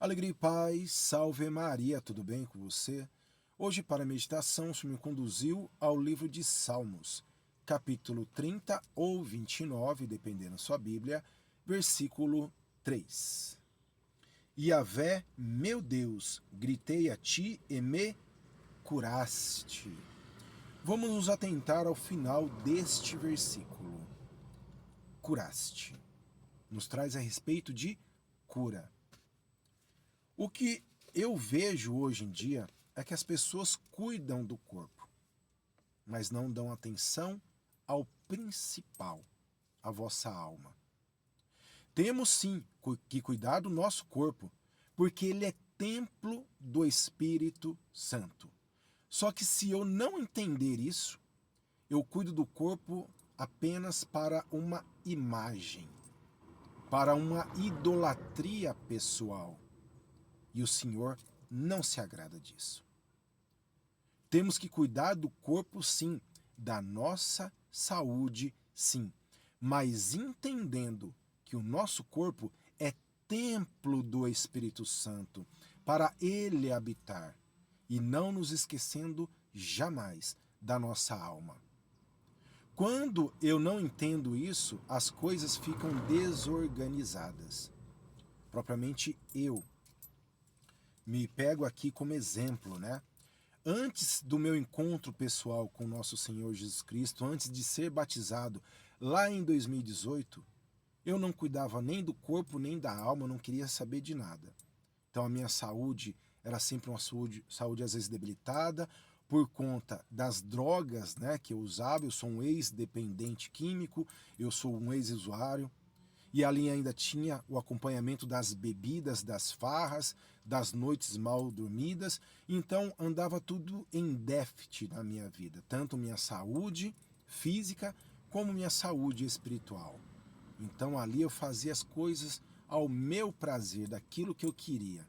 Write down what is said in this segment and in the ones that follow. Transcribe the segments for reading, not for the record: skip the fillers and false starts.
Alegria e paz, salve Maria, tudo bem com você? Hoje, para a meditação, o Senhor me conduziu ao livro de Salmos, capítulo 30 ou 29, dependendo da sua Bíblia, versículo 3. Yahvé, meu Deus, gritei a ti e me curaste. Vamos nos atentar ao final deste versículo. Curaste. Nos traz a respeito de cura. O que eu vejo hoje em dia é que as pessoas cuidam do corpo, mas não dão atenção ao principal, a vossa alma. Temos sim que cuidar do nosso corpo, porque ele é templo do Espírito Santo. Só que se eu não entender isso, eu cuido do corpo apenas para uma imagem, para uma idolatria pessoal. E o Senhor não se agrada disso. Temos que cuidar do corpo, sim, da nossa saúde, sim, mas entendendo que o nosso corpo é templo do Espírito Santo, para ele habitar, e não nos esquecendo jamais da nossa alma. Quando eu não entendo isso, as coisas ficam desorganizadas. Propriamente eu me pego aqui como exemplo, né? Antes do meu encontro pessoal com o nosso Senhor Jesus Cristo, antes de ser batizado, lá em 2018, eu não cuidava nem do corpo nem da alma, eu não queria saber de nada. Então a minha saúde era sempre uma saúde às vezes debilitada, por conta das drogas, né, que eu usava. Eu sou um ex-dependente químico, eu sou um ex-usuário. E ali ainda tinha o acompanhamento das bebidas, das farras, das noites mal dormidas. Então andava tudo em déficit na minha vida, tanto minha saúde física como minha saúde espiritual. Então ali eu fazia as coisas ao meu prazer, daquilo que eu queria.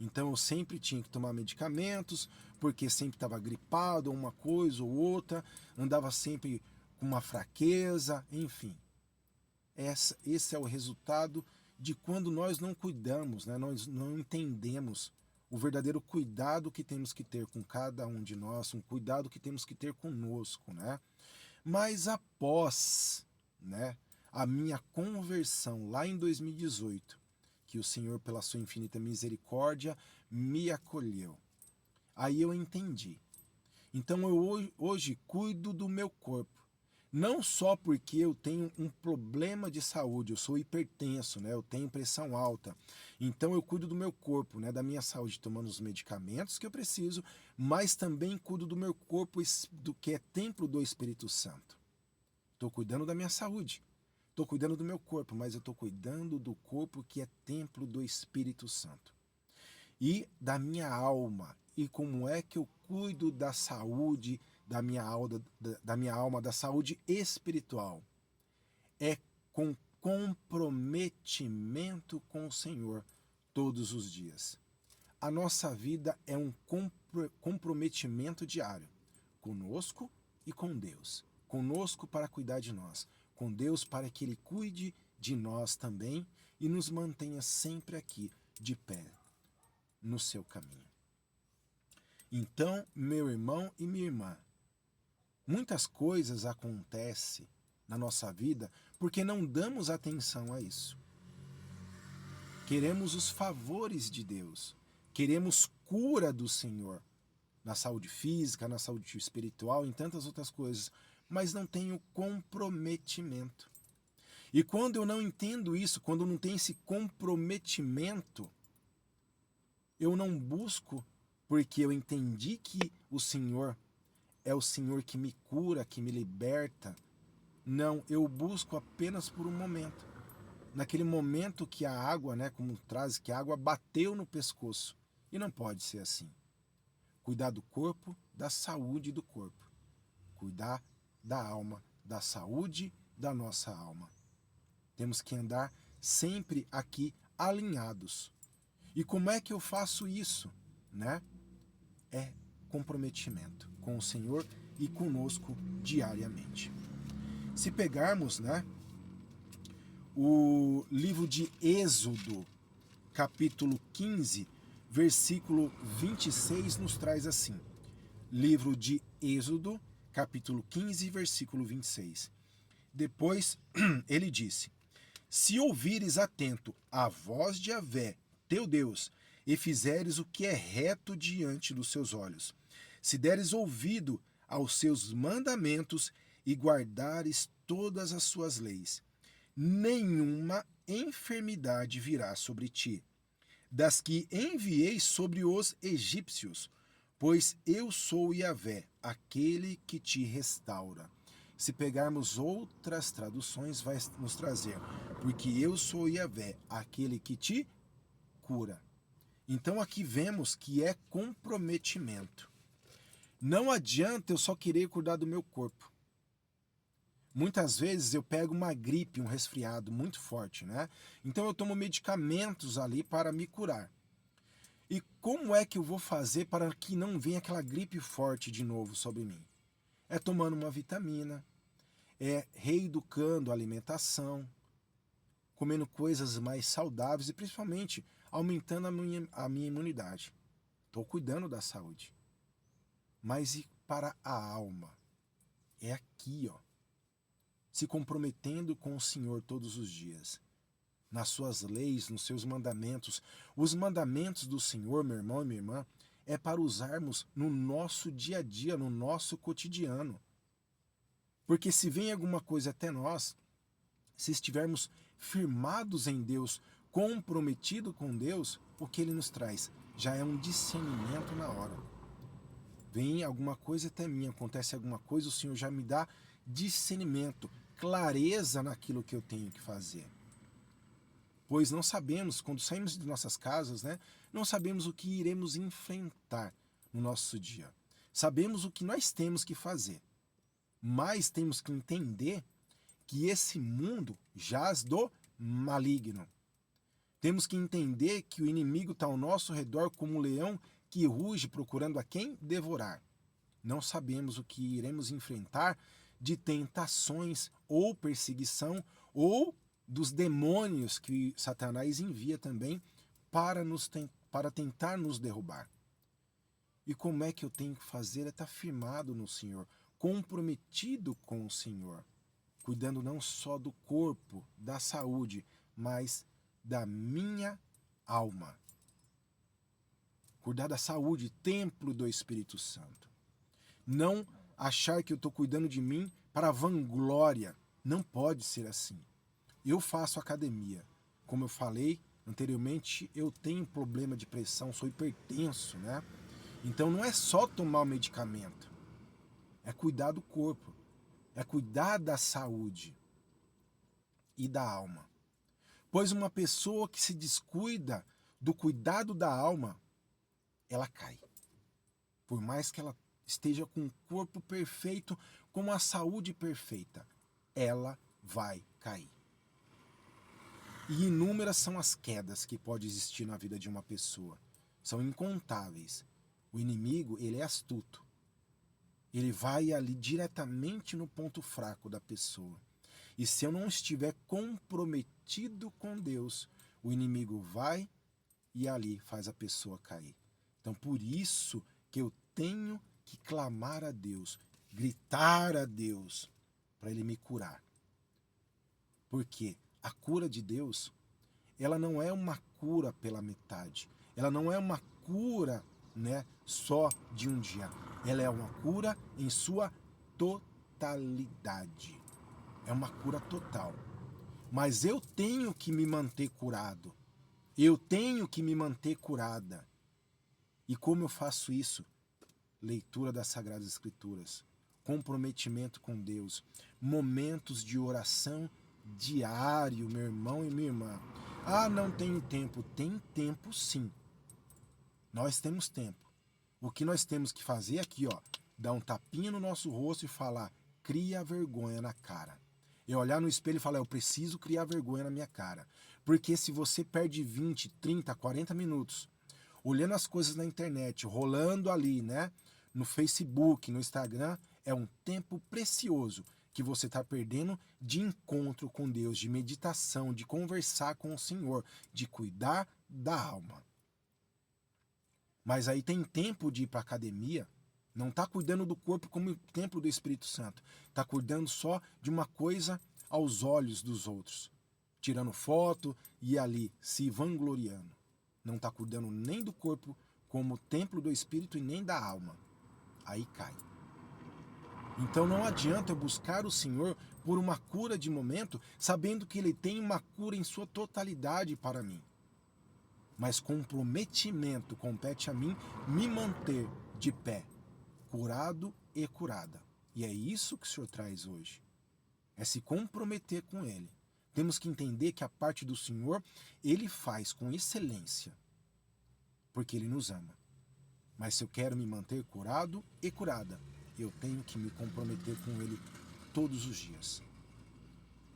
Então eu sempre tinha que tomar medicamentos, porque sempre estava gripado, uma coisa ou outra, andava sempre com uma fraqueza, enfim. Esse é o resultado de quando nós não cuidamos, né? Nós não entendemos o verdadeiro cuidado que temos que ter com cada um de nós, um cuidado que temos que ter conosco, né? Mas após, né, a minha conversão lá em 2018, que o Senhor, pela sua infinita misericórdia, me acolheu, aí eu entendi. Então eu hoje cuido do meu corpo. Não só porque eu tenho um problema de saúde, eu sou hipertenso, né? Eu tenho pressão alta. Então eu cuido do meu corpo, né? Da minha saúde, tomando os medicamentos que eu preciso, mas também cuido do meu corpo, do que é templo do Espírito Santo. Estou cuidando da minha saúde, estou cuidando do meu corpo, mas eu estou cuidando do corpo que é templo do Espírito Santo. E da minha alma. E como é que eu cuido da saúde da minha alma, da saúde espiritual? É com comprometimento com o Senhor todos os dias. A nossa vida é um comprometimento diário, conosco e com Deus. Conosco para cuidar de nós, com Deus para que Ele cuide de nós também e nos mantenha sempre aqui, de pé, no seu caminho. Então, meu irmão e minha irmã, muitas coisas acontecem na nossa vida porque não damos atenção a isso. Queremos os favores de Deus, queremos cura do Senhor, na saúde física, na saúde espiritual, em tantas outras coisas, mas não tenho comprometimento. E quando eu não entendo isso, quando eu não tenho esse comprometimento, eu não busco, porque eu entendi que o Senhor é o Senhor que me cura, que me liberta. Não, eu busco apenas por um momento. Naquele momento que a água, né, como traz, que a água bateu no pescoço. E não pode ser assim. Cuidar do corpo, da saúde do corpo. Cuidar da alma, da saúde da nossa alma. Temos que andar sempre aqui alinhados. E como é que eu faço isso, né? É comprometimento com o Senhor e conosco diariamente. Se pegarmos, né, o livro de Êxodo, capítulo 15, versículo 26, nos traz assim. Livro de Êxodo, capítulo 15, versículo 26. Depois ele disse: Se ouvires atento a voz de Yahvé, teu Deus, e fizeres o que é reto diante dos seus olhos, se deres ouvido aos seus mandamentos e guardares todas as suas leis, nenhuma enfermidade virá sobre ti, das que enviei sobre os egípcios, pois eu sou Yahvé, aquele que te restaura. Se pegarmos outras traduções, vai nos trazer, porque eu sou Yahvé, aquele que te cura. Então aqui vemos que é comprometimento. Não adianta eu só querer cuidar do meu corpo. Muitas vezes eu pego uma gripe, um resfriado muito forte, né? Então eu tomo medicamentos ali para me curar. E como é que eu vou fazer para que não venha aquela gripe forte de novo sobre mim? É tomando uma vitamina, é reeducando a alimentação, comendo coisas mais saudáveis e principalmente aumentando a minha imunidade. Estou cuidando da saúde. Mas e para a alma? É aqui, ó. Se comprometendo com o Senhor todos os dias, nas suas leis, nos seus mandamentos. Os mandamentos do Senhor, meu irmão e minha irmã, é para usarmos no nosso dia a dia, no nosso cotidiano. Porque se vem alguma coisa até nós, se estivermos firmados em Deus, comprometido com Deus, o que Ele nos traz já é um discernimento na hora. Vem alguma coisa até mim, acontece alguma coisa, o Senhor já me dá discernimento, clareza naquilo que eu tenho que fazer. Pois não sabemos, quando saímos de nossas casas, né, não sabemos o que iremos enfrentar no nosso dia. Sabemos o que nós temos que fazer, mas temos que entender que esse mundo jaz do maligno. Temos que entender que o inimigo está ao nosso redor como um leão que ruge procurando a quem devorar. Não sabemos o que iremos enfrentar de tentações ou perseguição ou dos demônios que Satanás envia também para tentar nos derrubar. E como é que eu tenho que fazer? É estar firmado no Senhor, comprometido com o Senhor, cuidando não só do corpo, da saúde, mas da minha alma. Cuidar da saúde, templo do Espírito Santo. Não achar que eu estou cuidando de mim para vanglória. Não pode ser assim. Eu faço academia. Como eu falei anteriormente, eu tenho problema de pressão, sou hipertenso, né? Então não é só tomar o medicamento. É cuidar do corpo. É cuidar da saúde e da alma. Pois uma pessoa que se descuida do cuidado da alma, ela cai. Por mais que ela esteja com o corpo perfeito, com a saúde perfeita, ela vai cair. E inúmeras são as quedas que podem existir na vida de uma pessoa. São incontáveis. O inimigo, ele é astuto. Ele vai ali diretamente no ponto fraco da pessoa. E se eu não estiver comprometido com Deus, o inimigo vai e ali faz a pessoa cair. Então, por isso que eu tenho que clamar a Deus, gritar a Deus, para Ele me curar. Porque a cura de Deus, ela não é uma cura pela metade. Ela não é uma cura, né, só de um dia. Ela é uma cura em sua totalidade. É uma cura total. Mas eu tenho que me manter curado. Eu tenho que me manter curada. E como eu faço isso? Leitura das Sagradas Escrituras, comprometimento com Deus, momentos de oração diário, meu irmão e minha irmã. Ah, não tenho tempo. Tem tempo sim. Nós temos tempo. O que nós temos que fazer aqui, ó, dar um tapinha no nosso rosto e falar, cria vergonha na cara. É olhar no espelho e falar, eu preciso criar vergonha na minha cara. Porque se você perde 20, 30, 40 minutos olhando as coisas na internet, rolando ali, né, no Facebook, no Instagram, é um tempo precioso que você está perdendo de encontro com Deus, de meditação, de conversar com o Senhor, de cuidar da alma. Mas aí tem tempo de ir para a academia, não está cuidando do corpo como o templo do Espírito Santo, está cuidando só de uma coisa aos olhos dos outros, tirando foto e ali se vangloriando. Não está cuidando nem do corpo como templo do Espírito e nem da alma. Aí cai. Então não adianta eu buscar o Senhor por uma cura de momento, sabendo que Ele tem uma cura em sua totalidade para mim. Mas comprometimento compete a mim me manter de pé, curado e curada. E é isso que o Senhor traz hoje. É se comprometer com Ele. Temos que entender que a parte do Senhor, Ele faz com excelência, porque Ele nos ama. Mas se eu quero me manter curado e curada, eu tenho que me comprometer com Ele todos os dias,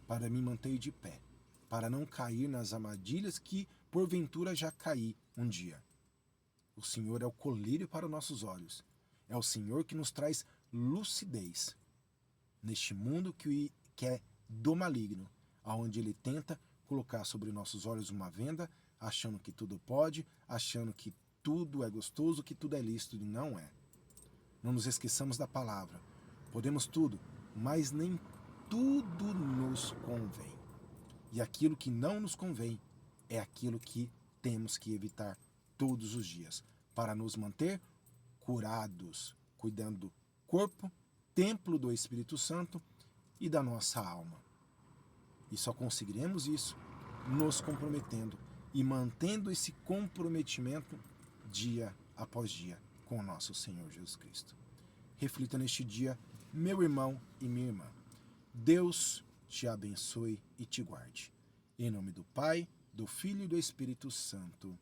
para me manter de pé, para não cair nas armadilhas que porventura já caí um dia. O Senhor é o colírio para os nossos olhos, é o Senhor que nos traz lucidez neste mundo que é do maligno, aonde Ele tenta colocar sobre nossos olhos uma venda, achando que tudo pode, achando que tudo é gostoso, que tudo é lícito, e não é. Não nos esqueçamos da palavra. Podemos tudo, mas nem tudo nos convém. E aquilo que não nos convém é aquilo que temos que evitar todos os dias, para nos manter curados, cuidando do corpo, templo do Espírito Santo e da nossa alma. E só conseguiremos isso nos comprometendo e mantendo esse comprometimento dia após dia com o nosso Senhor Jesus Cristo. Reflita neste dia, meu irmão e minha irmã. Deus te abençoe e te guarde. Em nome do Pai, do Filho e do Espírito Santo.